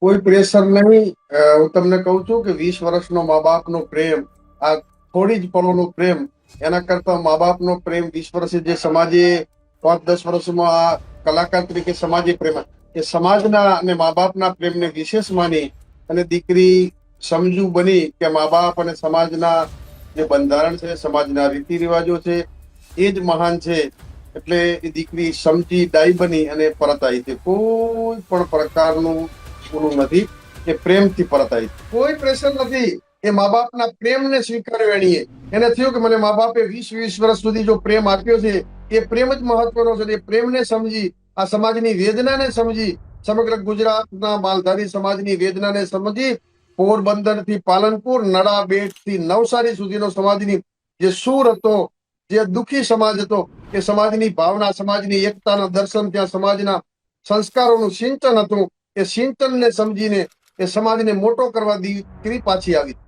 કોઈ પ્રેશર નહીં. હું તમને કહું છું કે 20 વર્ષનો મા બાપનો પ્રેમ, આ થોડી જ પળોનો પ્રેમ, એના કરતા મા બાપનો પ્રેમ 20 વર્ષે જે સમાજે 5-10 વર્ષમાં આ કલાકાર તરીકે સમાજે પ્રેમ, એ સમાજના અને મા બાપના પ્રેમને વિશેષ માની અને દીકરી સમજુ બની કે મા બાપ અને સમાજના જે બંધારણ છે, સમાજના રીતિ રિવાજો છે, એ જ મહાન છે. એટલે એ દીકરી સમજી ડાઈ બની અને પરત આવી છે. કોઈ પણ પ્રકારનું ઓલું નથી, એ પ્રેમથી પરત આવી. કોઈ પ્રેશર નથી. એ મા બાપના પ્રેમને સ્વીકાર્યો. એણીએ એને થયું કે મને મા બાપે 20 વર્ષ સુધી જો પ્રેમ આપ્યો છે, એ પ્રેમ જ મહત્વનો છે. એ પ્રેમને સમજી, આ સમાજની વેદનાને સમજી, સમગ્ર ગુજરાતના માલધારી સમાજની વેદનાને સમજી, પોરબંદર થી પાલનપુર, નડાબેટ થી નવસારી સુધીનો સમાજની જે સૂર હતો, જે દુખી સમાજ હતો, એ સમાજની ભાવના, સમાજની એકતાના દર્શન, ત્યાં સમાજના સંસ્કારોનું સિંચન હતું. એ સિંચનને સમજીને એ સમાજને મોટો કરવા દીકરી પાછી આવી.